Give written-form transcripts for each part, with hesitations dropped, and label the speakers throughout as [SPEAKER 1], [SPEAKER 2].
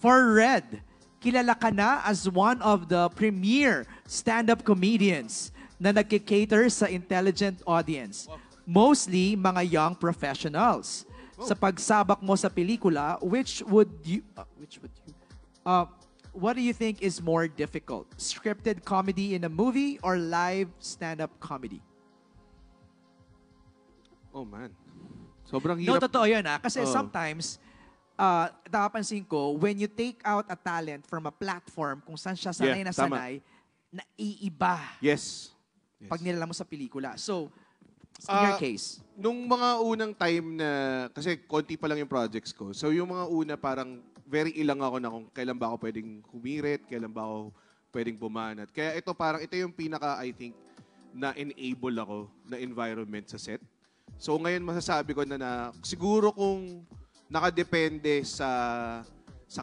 [SPEAKER 1] For Red, kilala ka na as one of the premier stand-up comedians na nagkikater sa intelligent audience. Mostly mga young professionals. Sa pagsabak mo sa pelikula, what do you think is more difficult? Scripted comedy in a movie or live stand-up comedy?
[SPEAKER 2] Oh man. Sobrang
[SPEAKER 1] No,
[SPEAKER 2] hirap.
[SPEAKER 1] totoo yun Kasi sometimes, nakapansin ko, when you take out a talent from a platform kung saan siya sanay na
[SPEAKER 2] tama.
[SPEAKER 1] sanay, naiiba
[SPEAKER 2] Yes.
[SPEAKER 1] pag nilala mo sa pelikula. So, in your case?
[SPEAKER 2] Nung mga unang time na, kasi konti pa lang yung projects ko. So yung mga una parang very ilang ako na kung kailan ba ako pwedeng humirit, kailan ba ako pwedeng bumanat. Kaya ito yung pinaka, I think, na-enable ako na environment sa set. So ngayon masasabi ko na siguro kung nakadepende sa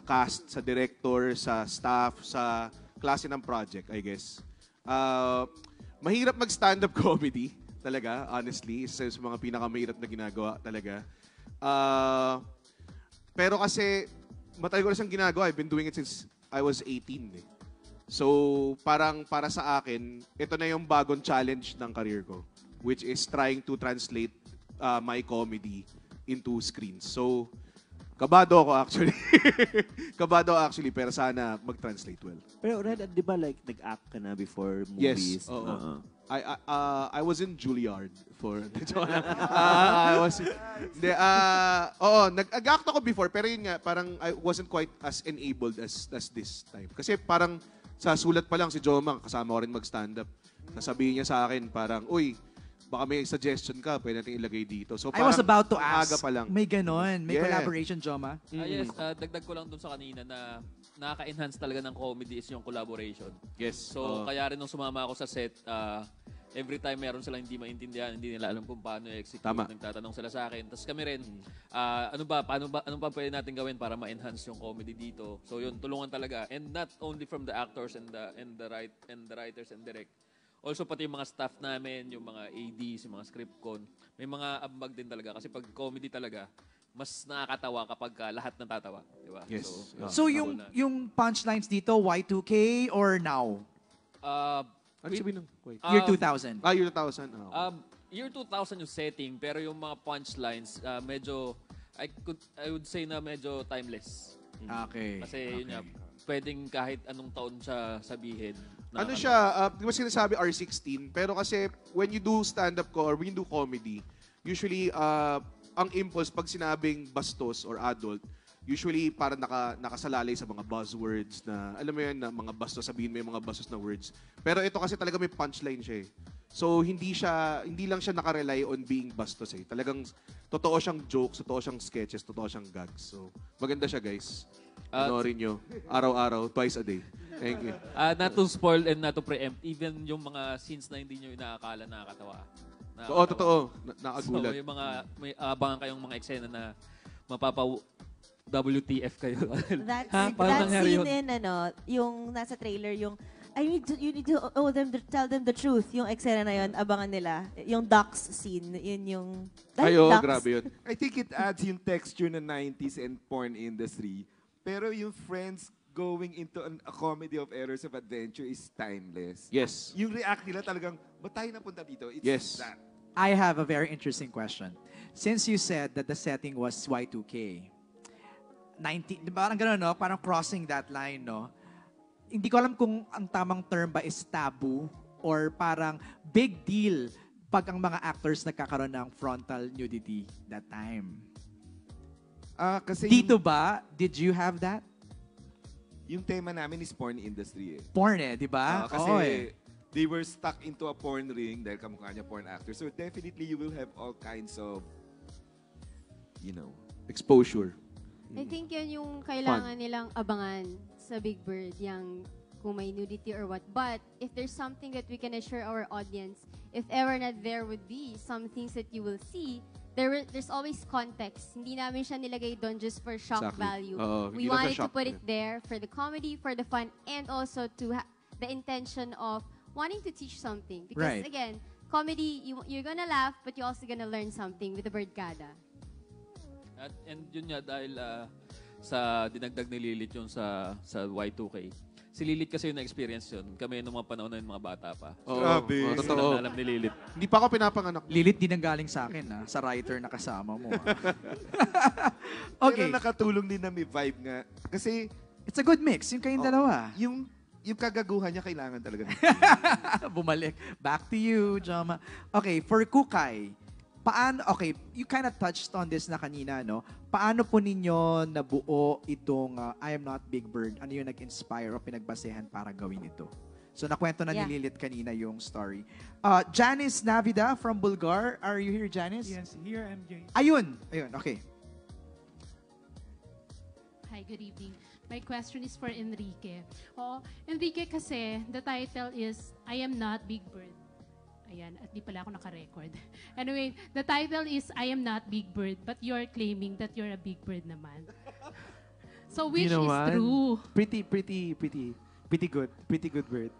[SPEAKER 2] cast, sa director, sa staff, sa klase ng project, I guess. Mahirap mag-stand-up comedy talaga, honestly. Isa sa mga pinakamahirap na ginagawa talaga. Pero kasi matagal ko na siyang ginagawa. I've been doing it since I was 18. So parang para sa akin, ito na yung bagong challenge ng career ko, which is trying to translate my comedy into screens. So, kabado ako actually. Kabado actually, pero sana mag-translate well.
[SPEAKER 3] Pero Red, di ba like nag-act ka na before movies?
[SPEAKER 2] Yes. I was in Juilliard for I was nag-act ako before pero yun nga parang I wasn't quite as enabled as this time. Kasi parang sa sulat pa lang si Jomang kasama ko rin mag-stand up. Sasabihin niya sa akin parang, "Uy, baka may suggestion ka, pwede natin ilagay dito." So
[SPEAKER 1] I was about to
[SPEAKER 2] aga
[SPEAKER 1] ask,
[SPEAKER 2] pa lang.
[SPEAKER 1] may ganon, may
[SPEAKER 2] Yeah.
[SPEAKER 1] collaboration, Joma?
[SPEAKER 4] Yes, dagdag ko lang dun sa kanina na nakaka-enhance talaga ng comedy is yung collaboration.
[SPEAKER 2] Yes.
[SPEAKER 4] So, kaya rin nung sumama ako sa set, every time meron silang hindi maintindihan, hindi nila alam kung paano i-execute,
[SPEAKER 2] Tama.
[SPEAKER 4] nagtatanong sila sa akin. Tapos kami rin, ano pa pwede natin gawin para ma-enhance yung comedy dito? So yun, tulungan talaga. And not only from the actors and the writers and direct. Also pati yung mga staff namin, yung mga ADs, yung mga script con, may mga ambag din talaga. Kasi pag comedy talaga, mas nakakatawa kapag lahat natatawa. Diba?
[SPEAKER 2] Yes.
[SPEAKER 1] So yung punchlines dito, Y2K or now?
[SPEAKER 2] Ano sabihin ng wait?
[SPEAKER 1] Year 2000.
[SPEAKER 2] Year 2000.
[SPEAKER 4] Year 2000 yung setting, pero yung mga punchlines, medyo, I would say na medyo timeless.
[SPEAKER 1] Okay.
[SPEAKER 4] Kasi yun nga, pwedeng kahit anong taon siya sabihin.
[SPEAKER 2] Ano siya, di ba sinasabi R16, pero kasi when you do stand-up ko or when you do comedy, usually, ang impulse pag sinabing bastos or adult, usually parang nakasalalay sa mga buzzwords na, alam mo yun, na mga bastos, sabihin mo yung mga bastos na words. Pero ito kasi talaga may punchline siya eh. So, hindi lang siya nakarely on being bastos eh. Talagang totoo siyang jokes, totoo siyang sketches, totoo siyang gags. So, maganda siya guys. Panoorin nyo. Araw-araw, twice a day. Thank you.
[SPEAKER 4] Not to spoil and not to preempt, even yung mga scenes na hindi nyo inaakala nakakatawa.
[SPEAKER 2] Oo, totoo. Nakagulat.
[SPEAKER 4] So, yung mga, may abangan kayong mga eksena na WTF kayo.
[SPEAKER 5] That
[SPEAKER 4] Paano nangyari
[SPEAKER 5] scene
[SPEAKER 4] yun?
[SPEAKER 5] yung nasa trailer, yung you need to tell them the truth. Yung eksena na yun, abangan nila. Yung ducks scene, yun yung...
[SPEAKER 2] Ducks. Grabe yun.
[SPEAKER 6] I think it adds yung texture ng 90s and porn industry. Pero yung Friends going into a comedy of errors of adventure is timeless.
[SPEAKER 2] Yes.
[SPEAKER 6] Yung react nila talagang, ba't tayo napunta dito? It's
[SPEAKER 2] Yes.
[SPEAKER 6] that.
[SPEAKER 1] I have a very interesting question. Since you said that the setting was Y2K, parang gano'n, no? Parang crossing that line, no? Hindi ko alam kung ang tamang term ba is taboo or parang big deal pag ang mga actors nagkakaroon ng frontal nudity that time.
[SPEAKER 6] Kasi
[SPEAKER 1] Dito ba, did you have that?
[SPEAKER 6] yung tema namin is porn industry eh.
[SPEAKER 1] Porn di ba?
[SPEAKER 6] Kasi
[SPEAKER 1] Oo eh.
[SPEAKER 6] they were stuck into a porn ring dahil kamukha niya porn actor. So definitely you will have all kinds of,
[SPEAKER 2] exposure.
[SPEAKER 7] I think yan yung kailangan nilang abangan sa Big Bird, yung kung may nudity or what. But if there's something that we can assure our audience, if ever na there would be some things that you will see, there's always context. Hindi namin siya nilagay doon just for shock
[SPEAKER 2] Exactly.
[SPEAKER 7] value.
[SPEAKER 2] hindi
[SPEAKER 7] We
[SPEAKER 2] lang
[SPEAKER 7] wanted
[SPEAKER 2] siya
[SPEAKER 7] to
[SPEAKER 2] shock.
[SPEAKER 7] put it there for the comedy, for the fun, and also to the intention of wanting to teach something. Because
[SPEAKER 1] Right.
[SPEAKER 7] again, comedy, you're gonna laugh, but you're also gonna learn something with the Birdgada.
[SPEAKER 4] And yun nga, dahil sa dinagdag ni Lilith yung sa Y2K. Si Lilith kasi yung na-experience yun. Kami nung mga panahon na yung mga bata pa.
[SPEAKER 2] Oo,
[SPEAKER 6] Grabe.
[SPEAKER 2] oo,
[SPEAKER 4] Gusto
[SPEAKER 2] totoo.
[SPEAKER 4] na alam ni Lilith.
[SPEAKER 2] Hindi pa ako pinapanganak.
[SPEAKER 1] Lilith, di nanggaling sa akin, sa writer na kasama mo. Okay.
[SPEAKER 6] Pero nakatulong din na may vibe nga. Kasi
[SPEAKER 1] It's a good mix, yung kayong dalawa.
[SPEAKER 6] yung kagaguhan niya kailangan talaga.
[SPEAKER 1] Bumalik. Back to you, Jama. Okay, for Kukay, you kind of touched on this na kanina, no? Paano po ninyo nabuo itong I Am Not Big Bird? Ano yung nag-inspire o pinagbasehan para gawin ito? So, nakwento na ni Lilith kanina yung story. Janice Navida from Bulgar. Are you here, Janice?
[SPEAKER 8] Yes, here MJ.
[SPEAKER 1] Ayun, okay.
[SPEAKER 8] Hi, good evening. My question is for Enrique. Enrique kasi, the title is I Am Not Big Bird. Ayan, at di pala ako naka-record. Anyway, the title is I Am Not Big Bird, but you're claiming that you're a big bird naman. So which is true?
[SPEAKER 3] Pretty good. Pretty good bird.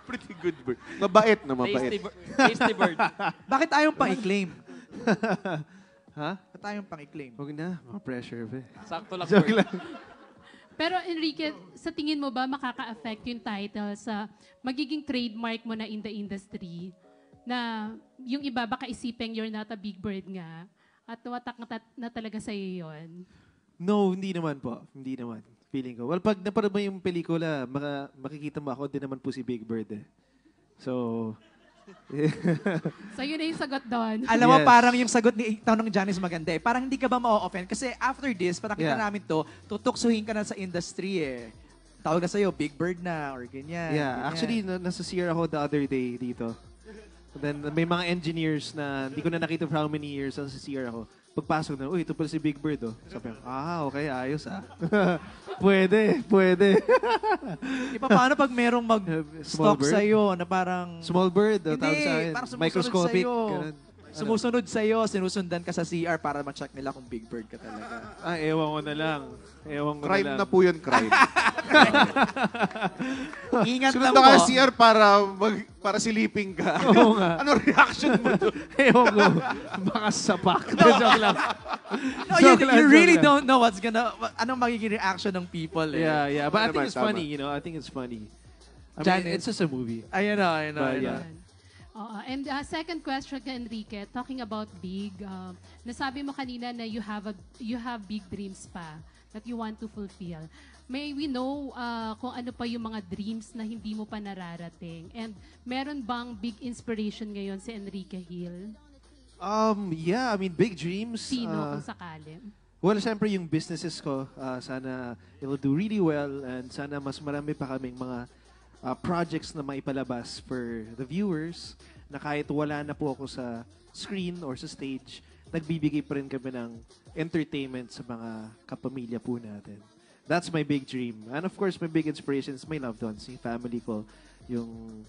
[SPEAKER 2] Pretty good bird. Mabait na mabait.
[SPEAKER 4] Tasty bird.
[SPEAKER 1] Bakit ayaw pang i-claim?
[SPEAKER 3] Ha?
[SPEAKER 1] Bakit ayaw pang i-claim?
[SPEAKER 3] Huwag na. Pressure, be.
[SPEAKER 4] Sakto lang
[SPEAKER 3] Joke
[SPEAKER 4] bird.
[SPEAKER 3] lang.
[SPEAKER 8] Pero Enrique, sa tingin mo ba makaka-affect yung title sa magiging trademark mo na in the industry na yung iba baka isipin you're not a big bird nga at tumatak na talaga sa iyo yun?
[SPEAKER 3] No, hindi naman po. Hindi naman. Feeling ko. Well, pag napanood mo yung pelikula, makikita mo ako din naman po si Big Bird eh. So,
[SPEAKER 8] So yun na yung sagot doon.
[SPEAKER 1] Alam mo,
[SPEAKER 3] Yes.
[SPEAKER 1] parang yung sagot ni tanong Janice maganda eh. Parang hindi ka ba ma-offend? Kasi after this, parang kita
[SPEAKER 3] Yeah.
[SPEAKER 1] namin to, tutuksuhin ka na sa industry eh. Tawag na sa'yo, Big Bird na, or ganyan.
[SPEAKER 3] yeah.
[SPEAKER 1] ganyan.
[SPEAKER 3] Actually, nasa CR ako the other day dito. And then, may mga engineers na hindi ko na nakita for how many years nasa CR ako. Pagpasok na, uy, ito pala si Big Bird, oh. Sabi ko, okay, ayos, ah. pwede.
[SPEAKER 1] Iba paano pag merong
[SPEAKER 3] Small
[SPEAKER 1] mag-stalk
[SPEAKER 3] bird?
[SPEAKER 1] sa'yo na parang...
[SPEAKER 3] Small bird, oh,
[SPEAKER 1] Hindi,
[SPEAKER 3] tawag sa akin.
[SPEAKER 1] parang sumusunod
[SPEAKER 3] Microscopic.
[SPEAKER 1] sa'yo.
[SPEAKER 3] Ganun.
[SPEAKER 1] Sumusunod sa'yo, sinusundan ka sa CR para ma-check nila kung Big Bird ka talaga.
[SPEAKER 3] Ewan ko na lang.
[SPEAKER 2] Crime na po yun, crime.
[SPEAKER 1] Ingat
[SPEAKER 2] Sunod
[SPEAKER 1] lang
[SPEAKER 2] na
[SPEAKER 1] po.
[SPEAKER 2] ka CR para silipin ka.
[SPEAKER 3] Oo nga.
[SPEAKER 2] Ano reaction mo doon?
[SPEAKER 3] Ewan ko. Baka sapak. Joke lang.
[SPEAKER 1] No,
[SPEAKER 3] Joke lang,
[SPEAKER 1] you
[SPEAKER 3] joke
[SPEAKER 1] really
[SPEAKER 3] lang.
[SPEAKER 1] don't know anong magiging reaction ng people eh.
[SPEAKER 3] Yeah. But I think
[SPEAKER 2] Tama,
[SPEAKER 3] it's
[SPEAKER 2] tama.
[SPEAKER 3] funny, you know. I think it's funny. I mean,
[SPEAKER 1] Janice.
[SPEAKER 3] it's just a movie.
[SPEAKER 1] I know.
[SPEAKER 3] But, yeah.
[SPEAKER 8] And second question kay Enrique, talking about big, nasabi mo kanina na you have big dreams pa that you want to fulfill. May we know kung ano pa yung mga dreams na hindi mo pa nararating? And meron bang big inspiration ngayon si Enrique Hill?
[SPEAKER 3] Yeah, I mean, big dreams.
[SPEAKER 8] Sino kung sakali?
[SPEAKER 3] Well, syempre yung businesses ko, sana it'll do really well and sana mas marami pa kaming mga projects na maipalabas for the viewers na kahit wala na po ako sa screen or sa stage, nagbibigay pa rin kami ng entertainment sa mga kapamilya po natin. That's my big dream. And of course, my big inspiration is my loved ones, yung family ko, yung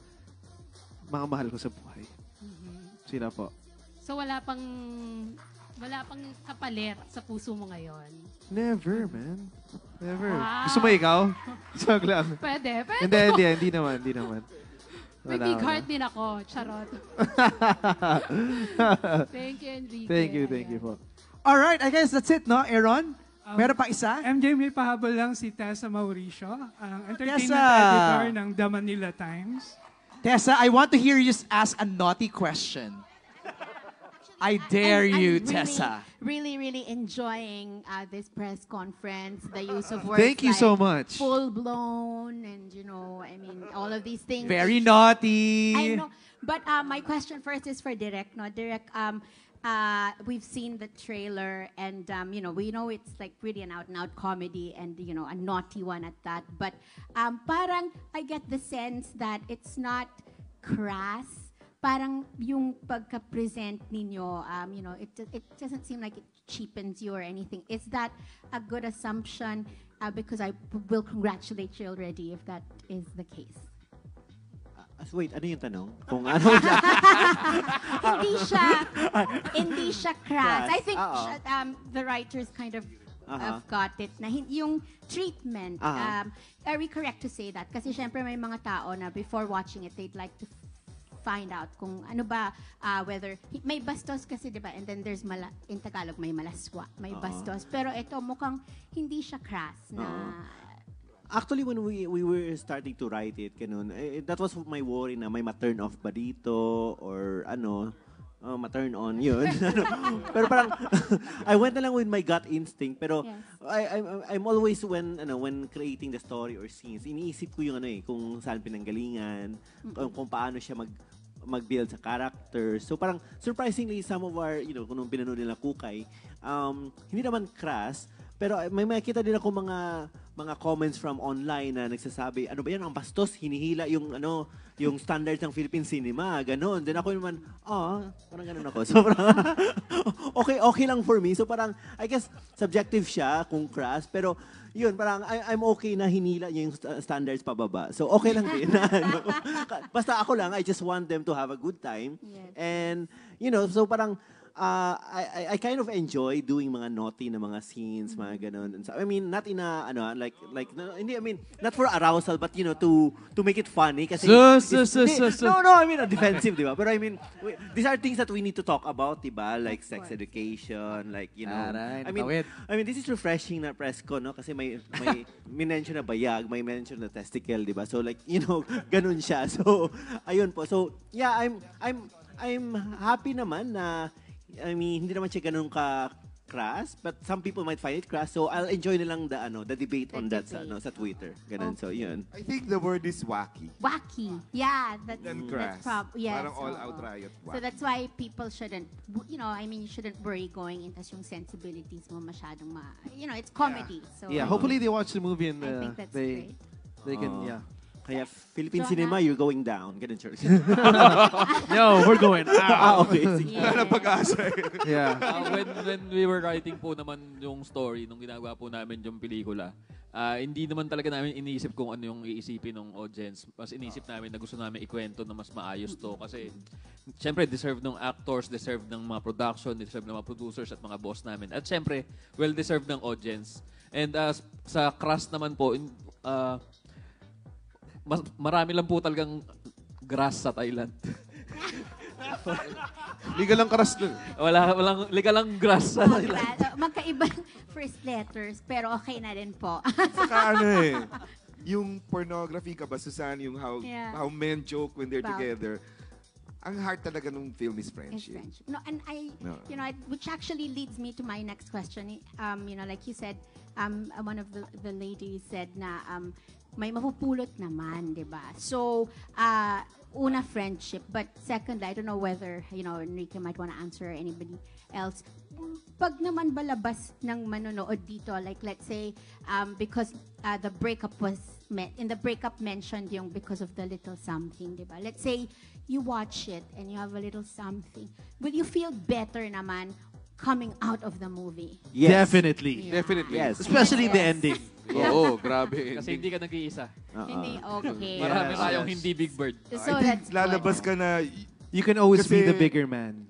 [SPEAKER 3] mga mahal ko sa buhay. Sila po.
[SPEAKER 8] So wala pang kapalit sa puso mo ngayon?
[SPEAKER 3] Never, man. Never.
[SPEAKER 8] Wow.
[SPEAKER 3] Gusto mo ikaw? Joke lang.
[SPEAKER 8] Pwede.
[SPEAKER 3] Hindi naman.
[SPEAKER 8] May
[SPEAKER 3] Wala,
[SPEAKER 8] big
[SPEAKER 3] wala.
[SPEAKER 8] heart din ako. Charot. Thank you, Enrique.
[SPEAKER 3] Thank you po.
[SPEAKER 1] Alright, I guess that's it, no, Aaron? Meron pa isa?
[SPEAKER 9] MJ, may pahabol lang si Tessa Mauricio, ang entertainment
[SPEAKER 1] Tessa!
[SPEAKER 9] editor ng The Manila Times.
[SPEAKER 1] Tessa, I want to hear you ask a naughty question. I dare you, Tessa.
[SPEAKER 10] Really enjoying this press conference, the use of words
[SPEAKER 3] Thank you
[SPEAKER 10] like
[SPEAKER 3] so much.
[SPEAKER 10] full-blown and, all of these things.
[SPEAKER 1] Very naughty.
[SPEAKER 10] I know. But my question first is for Direk. No? Direk, we've seen the trailer and, we know it's like really an out-and-out comedy and, a naughty one at that. But parang I get the sense that it's not crass. Parang yung pagka-present ninyo, it doesn't seem like it cheapens you or anything. Is that a good assumption? Because I will congratulate you already if that is the case.
[SPEAKER 3] Wait, ano yung tanong? Kung ano
[SPEAKER 10] hindi siya crass. I think
[SPEAKER 3] Oo.
[SPEAKER 10] the writers kind of
[SPEAKER 3] Aha.
[SPEAKER 10] have got it na yung treatment.
[SPEAKER 3] Aha.
[SPEAKER 10] Are we correct to say that? Kasi syempre may mga tao na before watching it, they'd like to find out kung ano ba, whether, may bastos kasi, di ba? And then there's, in Tagalog, may malaswa, may bastos. Pero ito, mukhang hindi siya crass na...
[SPEAKER 11] Actually, when we were starting to write it, ganun, that was my worry na may ma-turn off ba dito or ano, ma-turn on yun. Pero parang, I went na lang with my gut instinct. Pero
[SPEAKER 10] Yes.
[SPEAKER 11] I'm always when creating the story or scenes, iniisip ko yung kung saan pinanggalingan, kung paano siya mag-build sa character. So parang surprisingly, some of our, kung nung pinanood nila Kukay, hindi naman crass, pero may makita din ako mga comments from online na nagsasabi, ano ba yan, ang bastos, hinihila yung standards ng Philippine cinema, ganon. Then ako naman, parang ganon ako. So parang, okay lang for me. So parang, I guess, subjective siya kung crass, pero yun, parang I'm okay na hinila niya yung standards pababa. So okay lang din. Basta ako lang, I just want them to have a good time.
[SPEAKER 10] Yes.
[SPEAKER 11] And, so parang, I kind of enjoy doing mga naughty na mga scenes, mga ganun. And so, I mean, not in a, not for arousal, but, to make it funny. Kasi, No, I mean, defensive, di ba? But I mean, these are things that we need to talk about, di ba? Like sex education, like,
[SPEAKER 1] Aray,
[SPEAKER 11] I mean, this is refreshing na press ko, no? Kasi may mention na bayag, may mention na testicle, di ba? So, like, ganun siya. So, ayun po. So, yeah, I'm happy naman na I mean, hindi naman siya ganun ka-crass, but some people might find it crass. So I'll enjoy nilang the debate on that sa Twitter. Ganun. So, yun.
[SPEAKER 6] I think the word is wacky.
[SPEAKER 10] Wacky. Yeah, that's
[SPEAKER 6] crass.
[SPEAKER 10] yes.
[SPEAKER 6] Parang all-out riot. Wacky.
[SPEAKER 10] So that's why people shouldn't, you shouldn't worry going into yung sensibilities mo masyadong it's comedy. So
[SPEAKER 3] Yeah, hopefully they watch the movie and
[SPEAKER 10] I think that's
[SPEAKER 3] they can, yeah.
[SPEAKER 11] Kaya Philippine
[SPEAKER 10] Jonah?
[SPEAKER 11] cinema, you're going down. Ganun, George.
[SPEAKER 3] No, we're going out.
[SPEAKER 11] Okay.
[SPEAKER 6] Wala na pag-asa.
[SPEAKER 3] Yeah.
[SPEAKER 4] When we were writing po naman yung story, nung ginagawa po namin yung pelikula, hindi naman talaga namin iniisip kung ano yung iisipin ng audience. Mas inisip namin na gusto namin ikwento na mas maayos to. Kasi, syempre, deserve ng actors, deserve ng mga production, deserve ng mga producers at mga boss namin. At syempre, well-deserved ng audience. And sa crass naman po, marami lang po talagang grass sa Thailand.
[SPEAKER 2] Legal lang karas dun.
[SPEAKER 4] Walang legal lang grass sa Thailand.
[SPEAKER 10] Magkaibang first letters, pero okay na rin po.
[SPEAKER 6] Saka yung pornography kabastusan, yung how men joke when they're together. Ang heart talaga ng film is friendship.
[SPEAKER 10] No, and which actually leads me to my next question. Like you said, one of the ladies said na may mapupulot naman, di ba? So, una, friendship. But second, I don't know whether, Enrique might want to answer or anybody else. Pag naman balabas ng manonood dito, like let's say, because the breakup was in the breakup mentioned yung because of the little something, di ba? Let's say you watch it and you have a little something. Will you feel better naman coming out of the movie?
[SPEAKER 3] Yes. Definitely.
[SPEAKER 10] Yeah.
[SPEAKER 2] Definitely.
[SPEAKER 3] Yes. Especially the ending.
[SPEAKER 2] Oo, grabe.
[SPEAKER 4] Kasi hindi ka nag-iisa.
[SPEAKER 10] Hindi, okay.
[SPEAKER 4] Marami tayong hindi Big Bird.
[SPEAKER 10] So
[SPEAKER 6] I think
[SPEAKER 10] that's
[SPEAKER 6] lalabas
[SPEAKER 10] good.
[SPEAKER 6] ka na,
[SPEAKER 3] You can always be
[SPEAKER 6] Kasi-
[SPEAKER 3] the bigger man.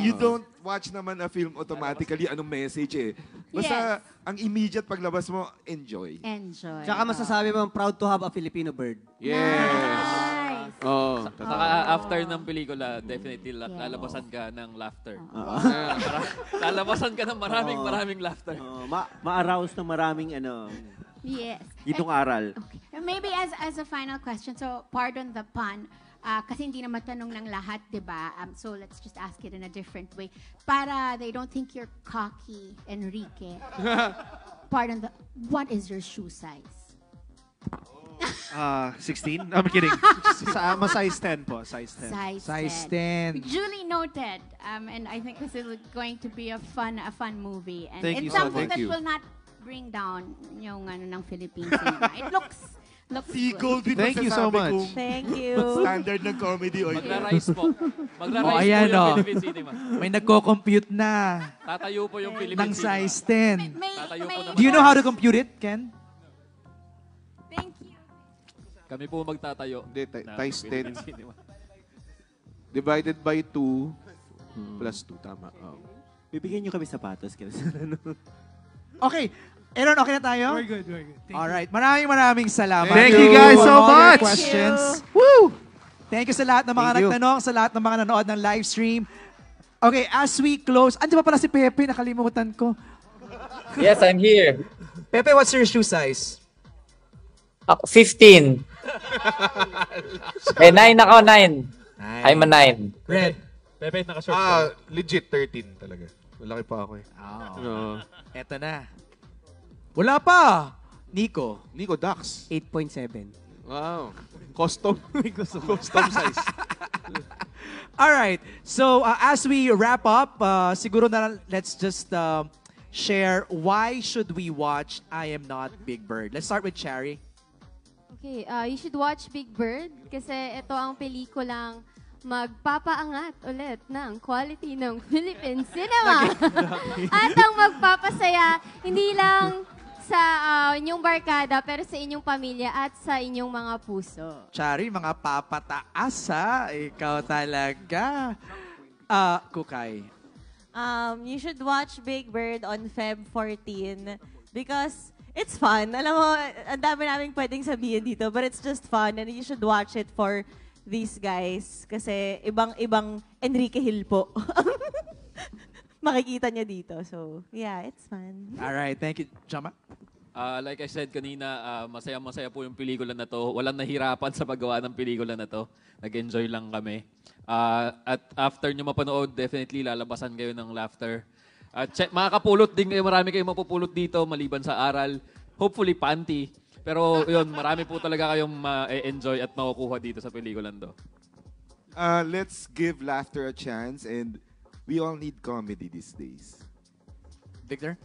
[SPEAKER 6] you don't watch naman a film automatically anong message eh. Basta ang immediate paglabas mo, enjoy.
[SPEAKER 10] Enjoy.
[SPEAKER 12] Tsaka masasabi mo, proud to have a Filipino bird.
[SPEAKER 2] Yes.
[SPEAKER 10] Nice.
[SPEAKER 2] Oh.
[SPEAKER 4] Saka after ng pelikula, definitely lalabasan ka ng laughter. Lalabasan ka ng maraming laughter.
[SPEAKER 11] Ma-arouse ng maraming
[SPEAKER 10] Yes.
[SPEAKER 11] itong aral.
[SPEAKER 10] Okay. Maybe as a final question, so pardon the pun, kasi hindi na matanong ng lahat, di ba? So let's just ask it in a different way. Para they don't think you're cocky, Enrique. What is your shoe size?
[SPEAKER 3] 16? I'm kidding. Size 10 po. Size 10.
[SPEAKER 1] Size 10.
[SPEAKER 10] Duly noted. And I think this is going to be a fun movie. And
[SPEAKER 3] Thank you
[SPEAKER 10] it's
[SPEAKER 3] so
[SPEAKER 10] something
[SPEAKER 3] much.
[SPEAKER 10] that will not bring down yung ng Philippine cinema. It looks
[SPEAKER 6] Si
[SPEAKER 10] good.
[SPEAKER 6] Goldie
[SPEAKER 3] Thank you so much.
[SPEAKER 10] Thank you.
[SPEAKER 6] Standard ng comedy.
[SPEAKER 4] Magra-rise po. Magra-rise
[SPEAKER 1] Oh,
[SPEAKER 4] po
[SPEAKER 1] ayan,
[SPEAKER 4] yung
[SPEAKER 1] oh.
[SPEAKER 4] Philippine cinema.
[SPEAKER 1] May nagko-compute na
[SPEAKER 4] Tatayo po yung Philippine
[SPEAKER 1] ng
[SPEAKER 4] cinema.
[SPEAKER 1] size 10.
[SPEAKER 4] Tatayo po naman.
[SPEAKER 1] Do you know how to compute it, Ken?
[SPEAKER 10] Thank you.
[SPEAKER 4] Kami po magtatayo.
[SPEAKER 2] Hindi,
[SPEAKER 4] ng
[SPEAKER 2] times 10.
[SPEAKER 4] Philippine cinema.
[SPEAKER 2] Divided by 2 plus 2. Tama. Oh.
[SPEAKER 11] Bibigyan nyo kami sapatos.
[SPEAKER 1] Okay. Aaron, okay na tayo?
[SPEAKER 9] We're good. Thank you.
[SPEAKER 1] Alright. Maraming salamat.
[SPEAKER 3] Thank you guys
[SPEAKER 1] for
[SPEAKER 3] so
[SPEAKER 1] all your
[SPEAKER 3] much.
[SPEAKER 1] questions.
[SPEAKER 3] Woo!
[SPEAKER 1] Thank you sa lahat ng mga
[SPEAKER 12] Thank you.
[SPEAKER 1] nagtanong, sa lahat ng mga nanood ng live stream. Okay, as we close, andiyan pa pala si Pepe, nakalimutan ko.
[SPEAKER 13] Yes, I'm here.
[SPEAKER 1] Pepe, what's your shoe size?
[SPEAKER 13] 15. 9 ako, 9. I'm a 9.
[SPEAKER 1] Red.
[SPEAKER 4] Pepe, naka-short.
[SPEAKER 2] Legit 13 talaga. Malaki pa ako eh.
[SPEAKER 1] Eto na. Wala pa. Nico.
[SPEAKER 2] Nico, Dax.
[SPEAKER 12] 8.7.
[SPEAKER 2] Wow. Custom. Custom size.
[SPEAKER 1] All right. So as we wrap up, siguro na let's just share why should we watch I Am Not Big Bird. Let's start with Cherry.
[SPEAKER 7] Okay, you should watch Big Bird kasi ito ang pelikulang magpapaangat ulit ng quality ng Philippine cinema. At ang magpapasaya, hindi lang sa inyong barkada, pero sa inyong pamilya at sa inyong mga puso.
[SPEAKER 1] Cherry, mga papataas ha. Ikaw talaga. Kukay.
[SPEAKER 5] You should watch Big Bird on Feb 14 because it's fun. Alam mo, ang dami naming pwedeng sabihin dito, but it's just fun and you should watch it for these guys kasi ibang Enrique Hill po. Makikita niya dito. So, yeah, it's fun.
[SPEAKER 1] All right, thank you. Jama?
[SPEAKER 4] Like I said kanina, masaya-masaya po yung pelikula na to. Walang nahirapan sa paggawa ng pelikula na to. Nag-enjoy lang kami. At after nyo mapanood, definitely lalabasan kayo ng laughter. At makakapulot din kayo, marami kayong mapupulot dito maliban sa aral. Hopefully, panty. Pero yun, marami po talaga kayong ma-enjoy at makukuha dito sa pelikulan to.
[SPEAKER 6] Let's give laughter a chance and we all need comedy these days.
[SPEAKER 1] Victor?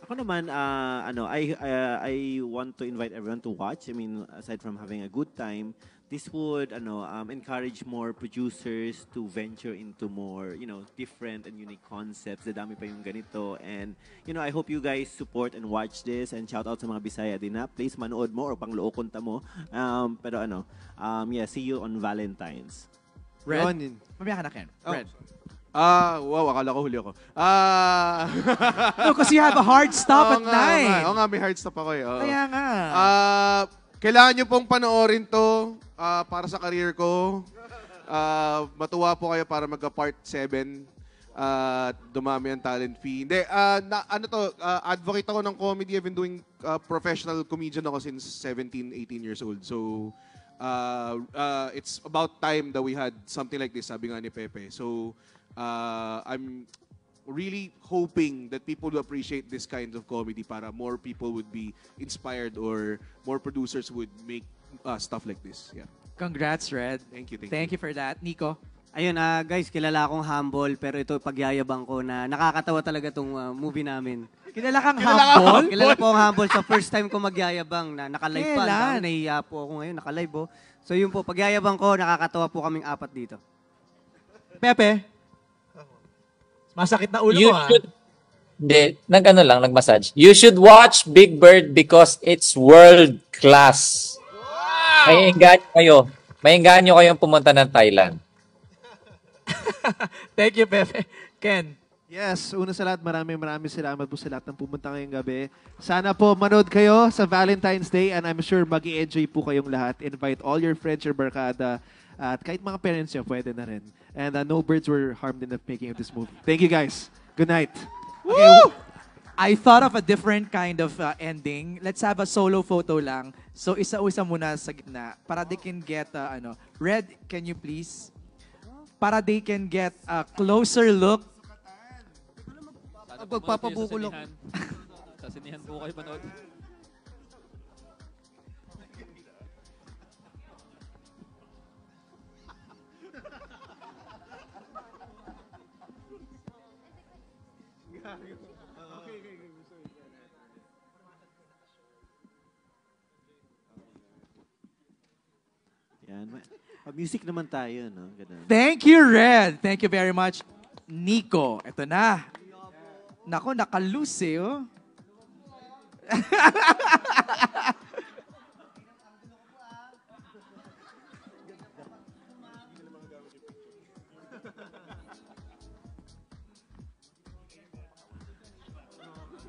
[SPEAKER 11] Ako naman, I want to invite everyone to watch. I mean, aside from having a good time, this would encourage more producers to venture into more, different and unique concepts. Dadami pa yung ganito. And, I hope you guys support and watch this. And shout out sa mga Bisaya din na. Please manood mo or pangluokonta mo. Pero see you on Valentine's.
[SPEAKER 1] Red? Mamaya ka na, Ken. Red.
[SPEAKER 2] Wow, akala ko huli ako.
[SPEAKER 1] No, because you have a hard stop at 9.
[SPEAKER 2] Oo nga, may hard stop ako eh.
[SPEAKER 1] Kaya nga.
[SPEAKER 2] Kailangan nyo pong panoorin to para sa career ko. Matuwa po kayo para magka-part 7. Dumami ang talent fee. Hindi, advocate ako ng comedy. I've been doing professional comedian ako since 17, 18 years old. So, it's about time that we had something like this, sabi nga ni Pepe. So, I'm really hoping that people will appreciate this kind of comedy para more people would be inspired or more producers would make stuff like this. Yeah.
[SPEAKER 1] Congrats, Red.
[SPEAKER 2] Thank you.
[SPEAKER 1] Thank you for that. Nico?
[SPEAKER 12] Ayun, guys, kilala akong humble, pero ito pagyayabang ko na nakakatawa talaga itong movie namin.
[SPEAKER 1] Kilala kang humble?
[SPEAKER 12] Kilala po ang humble sa first time ko magyayabang na nakalive pa.
[SPEAKER 1] Kailan?
[SPEAKER 12] Nahiya po ako ngayon, nakalive oh. So yun po, pagyayabang ko, nakakatawa po kaming 4 dito.
[SPEAKER 1] Pepe? Masakit na ulo mo, ha?
[SPEAKER 13] Hindi, nag-massage. You should watch Big Bird because it's world class. Wow! Maingganyo kayong pumunta ng Thailand.
[SPEAKER 1] Thank you, Pepe. Ken?
[SPEAKER 3] Yes, una sa lahat, maraming salamat po sa lahat ng pumunta ngayong gabi. Sana po manood kayo sa Valentine's Day and I'm sure mag-i-enjoy po kayong lahat. Invite all your friends, your barkada, at kahit mga parents nyo, pwede na rin. And no birds were harmed in the making of this movie. Thank you guys. Good night.
[SPEAKER 1] Okay, I thought of a different kind of ending. Let's have a solo photo lang. So isa-isa muna sa gitna para they can get, Red, can you please? Para they can get a closer look.
[SPEAKER 4] Pagpapabukol ako. Sa sinihan po kayo panood.
[SPEAKER 11] Yan. Music naman tayo, no? Ganun.
[SPEAKER 1] Thank you, Red. Thank you very much, Nico. Ito na. Nako, nakaluse, oh.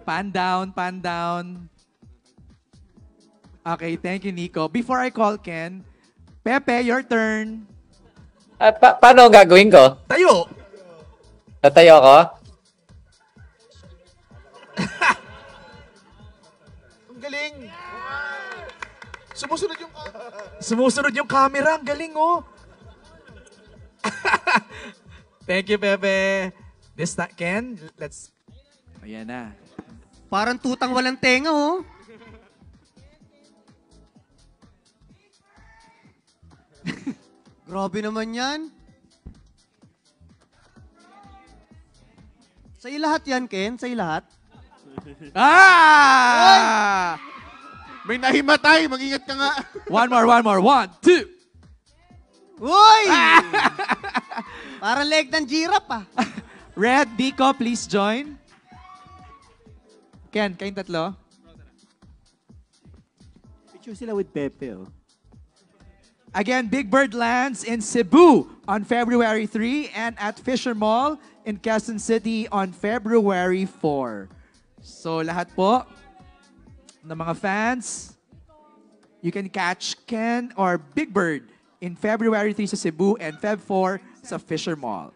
[SPEAKER 1] Pan down. Okay, thank you, Nico. Before I call Ken, Pepe, your turn.
[SPEAKER 13] Paano ang gagawin ko?
[SPEAKER 1] Tayo!
[SPEAKER 13] Tatayo ko?
[SPEAKER 2] Ang galing! Sumusunod yung...
[SPEAKER 1] Sumusunod yung camera. Ang galing, oh. Thank you, Pepe. This time, Ken, let's... Ayan na.
[SPEAKER 12] Parang tutang walang tenga, oh. Grabe naman yan. Sa'yo lahat yan, Ken? Sa'yo lahat?
[SPEAKER 1] Ah!
[SPEAKER 2] May nahimatay, mag-ingat ka nga.
[SPEAKER 1] One more. 1, 2.
[SPEAKER 12] Uy! Parang leg ng giraffe, ah.
[SPEAKER 1] Red, Dico, please join. Ken, kayong tatlo.
[SPEAKER 11] Picture sila with Pepe, oh.
[SPEAKER 1] Again, Big Bird lands in Cebu on February 3 and at Fisher Mall in Quezon City on February 4. So lahat po ng mga fans, you can catch Ken or Big Bird in February 3 sa Cebu and Feb 4 sa Fisher Mall.